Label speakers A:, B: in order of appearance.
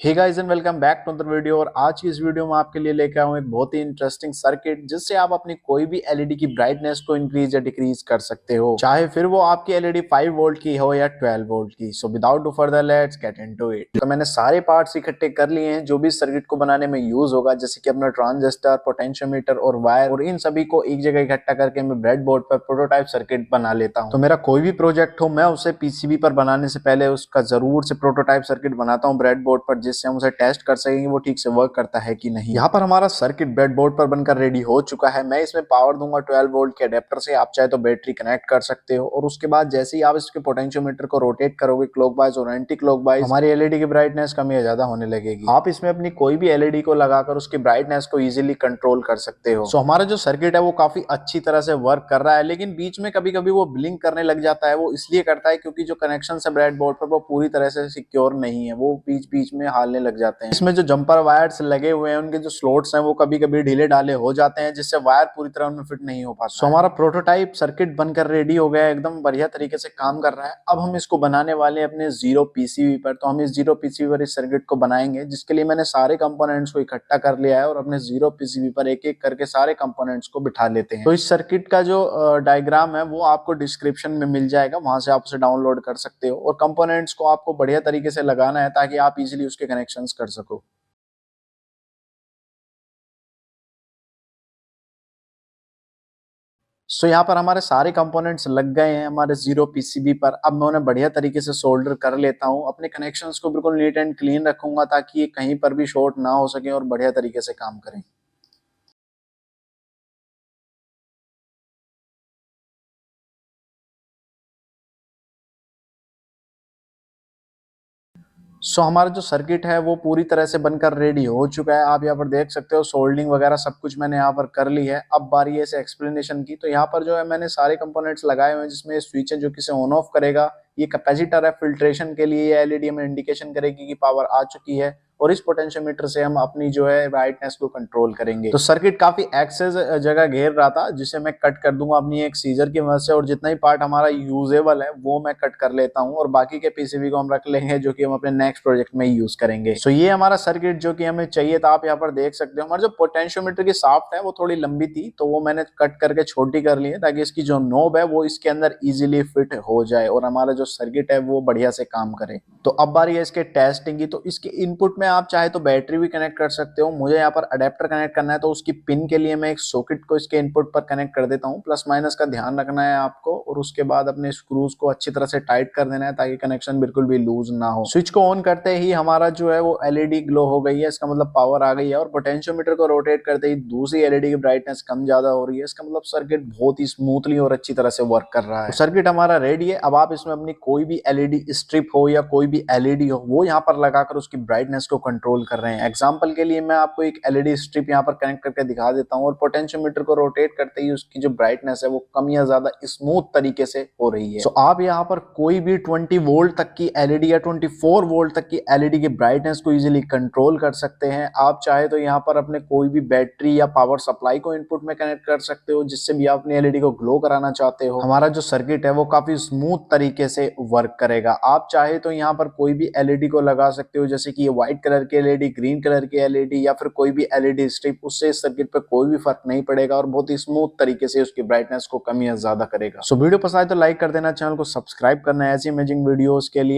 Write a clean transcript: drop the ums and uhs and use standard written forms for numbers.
A: Hey guys and welcome back to another video. और आज की इस वीडियो में आपके लिए लेकर आया हूं एक बहुत ही इंटरेस्टिंग सर्किट जिससे आप अपनी कोई भी एलईडी की ब्राइटनेस को इंक्रीज या डिक्रीज कर सकते हो, चाहे फिर वो आपकी एलईडी 5 वोल्ट की हो या 12 वोल्ट की। So without do further let's get into it. तो मैंने सारे पार्ट्स इकट्ठे कर लिए हैं जो भी सर्किट को बनाने में यूज होगा, जैसे कि अपना ट्रांजिस्टर, पोटेंशियोमीटर और वायर, और इन सभी को एक जगह इकट्ठा करके मैं ब्रेड बोर्ड पर प्रोटोटाइप सर्किट बना लेता हूँ। तो मेरा कोई भी प्रोजेक्ट हो, मैं उसे पीसीबी पर बनाने से पहले उसका जरूर से प्रोटोटाइप सर्किट बनाता हूँ ब्रेड बोर्ड पर, जिससे हम उसे टेस्ट कर सकेंगे वो ठीक से वर्क करता है कि नहीं। यहाँ पर हमारा सर्किट ब्रेड बोर्ड पर बनकर रेडी हो चुका है। मैं इसमें पावर दूंगा 12 वोल्ट के अडेप्टर से। आप चाहे तो बैटरी कनेक्ट कर सकते हो, और उसके बाद जैसे ही आप इसके पोटेंशियोमीटर को रोटेट करोगे क्लॉकवाइज और एंटी क्लॉकवाइज, हमारी एलईडी की ब्राइटनेस कम या ज्यादा होने लगेगी। आप इसमें अपनी कोई भी एलईडी को लगाकर उसकी ब्राइटनेस को इजीली कंट्रोल कर सकते हो। सो हमारा जो सर्किट है वो काफी अच्छी तरह से वर्क कर रहा है, लेकिन बीच में कभी कभी वो ब्लिंक करने लग जाता है। वो इसलिए करता है क्योंकि जो कनेक्शन है ब्रेड बोर्ड पर वो पूरी तरह से सिक्योर नहीं है, वो बीच बीच में हालने लग जाते हैं। इसमें जो जंपर वायर्स लगे हुए हैं उनके जो स्लॉट्स हैं वो कभी कभी ढीले ढाले हो जाते हैं, जिससे वायर पूरी तरह उनमें फिट नहीं हो पाता। सो हमारा प्रोटोटाइप सर्किट बनकर रेडी हो गया, एकदम बढ़िया तरीके से काम कर रहा है। अब हम इसको बनाने वाले हैं अपने जीरो पीसीबी पर। तो हम इस जीरो पीसीबी पर इस सर्किट को बनाएंगे, जिसके लिए मैंने सारे कंपोनेंट्स को इकट्ठा कर लिया है और अपने जीरो पीसीबी पर एक एक करके सारे कंपोनेंट्स को बिठा लेते हैं। तो इस सर्किट का जो डायग्राम है वो आपको डिस्क्रिप्शन में मिल जाएगा, वहां से आप उसे डाउनलोड कर सकते हो। और कंपोनेंट्स को आपको बढ़िया तरीके से लगाना है ताकि आप इजीली उसके कनेक्शंस कर सको। सो यहाँ पर हमारे सारे कंपोनेंट्स लग गए हैं हमारे जीरो पीसीबी पर। अब मैं उन्हें बढ़िया तरीके से सोल्डर कर लेता हूँ। अपने कनेक्शंस को बिल्कुल नीट एंड क्लीन रखूंगा ताकि ये कहीं पर भी शॉर्ट ना हो सके और बढ़िया तरीके से काम करें। सो हमारा जो सर्किट है वो पूरी तरह से बनकर रेडी हो चुका है। आप यहाँ पर देख सकते हो सोल्डिंग वगैरह सब कुछ मैंने यहाँ पर कर ली है। अब बारी है इसे एक्सप्लेनेशन की। तो यहाँ पर जो है मैंने सारे कंपोनेंट्स लगाए हुए हैं, जिसमें स्विच है जो कि ऑन ऑफ करेगा। ये कैपेसिटर है फिल्ट्रेशन के लिए। ये एलईडी में इंडिकेशन करेगी कि पावर आ चुकी है, और इस पोटेंशियोमीटर से हम अपनी जो है ब्राइटनेस को कंट्रोल करेंगे। तो सर्किट काफी एक्सेस जगह घेर रहा था, जिसे मैं कट कर दूंगा अपनी एक सीजर की मदद से, और जितना ही पार्ट हमारा यूजेबल है वो मैं कट कर लेता हूँ, और बाकी के पीसीबी को हम रख लेंगे जो कि हम अपने नेक्स्ट प्रोजेक्ट में यूज करेंगे। सो ये हमारा सर्किट जो कि हमें चाहिए था, आप यहाँ पर देख सकते हो। हमारा जो पोटेंशियोमीटर की शाफ्ट है वो थोड़ी लंबी थी, तो वो मैंने कट करके छोटी कर ली है ताकि इसकी जो नोब है वो इसके अंदर इजीली फिट हो जाए और हमारा जो सर्किट है वो बढ़िया से काम करे। तो अब बारी है इसके टेस्टिंग की। तो इसके इनपुट में आप चाहे तो बैटरी भी कनेक्ट कर सकते हो। मुझे यहाँ पर अडेप्टर कनेक्ट करना है, तो उसकी पिन के लिए मैं एक सॉकेट को इसके इनपुट पर कनेक्ट कर देता हूँ। प्लस माइनस का ध्यान रखना है आपको, और उसके बाद अपने स्क्रूज को अच्छी तरह से टाइट कर देना है ताकि कनेक्शन बिल्कुल भी लूज ना हो। स्विच को ऑन करते ही हमारा जो है वो एलईडी ग्लो हो गई है, इसका मतलब पावर आ गई है। और पोटेंशियोमीटर को रोटेट करते ही दूसरी एलईडी की ब्राइटनेस कम ज्यादा हो रही है, इसका मतलब सर्किट बहुत ही स्मूथली और अच्छी तरह से वर्क कर रहा है। तो सर्किट हमारा रेडी है। अब आप इसमें अपनी कोई भी एलईडी स्ट्रिप हो या कोई भी एलईडी हो वो यहाँ पर लगाकर उसकी ब्राइटनेस को कंट्रोल कर रहे हैं। एग्जांपल के लिए मैं आपको एक एलईडी स्ट्रिप यहाँ पर कनेक्ट करके दिखा देता हूँ, और पोटेंशियोमीटर को रोटेट करते ही उसकी जो ब्राइटनेस है वो कम या ज्यादा स्मूथ तरीके से हो रही है। सो आप यहाँ पर कोई भी 20 वोल्ट तक की एलईडी या 24 वोल्ट तक की एलईडी की ब्राइटनेस को इजीली कंट्रोल कर सकते हैं। आप चाहे तो यहाँ पर अपने कोई भी बैटरी या पावर सप्लाई को इनपुट में कनेक्ट कर सकते हो, जिससे भी आप अपनी एलईडी को ग्लो कराना चाहते हो। हमारा जो सर्किट है वो काफी स्मूथ तरीके से वर्क करेगा। आप चाहे तो यहाँ पर कोई भी एलईडी को लगा सकते हो, जैसे कि ये व्हाइट कलर की एलईडी, ग्रीन कलर की एलईडी, या फिर कोई भी एलईडी स्ट्रिप। उससे इस सर्किट पे कोई भी फर्क नहीं पड़ेगा और बहुत ही स्मूथ तरीके से उसकी ब्राइटनेस को कम या ज्यादा करेगा। सो वीडियो पसंद आए तो लाइक कर देना, चैनल को सब्सक्राइब करना है ऐसी अमेजिंग वीडियोस के लिए।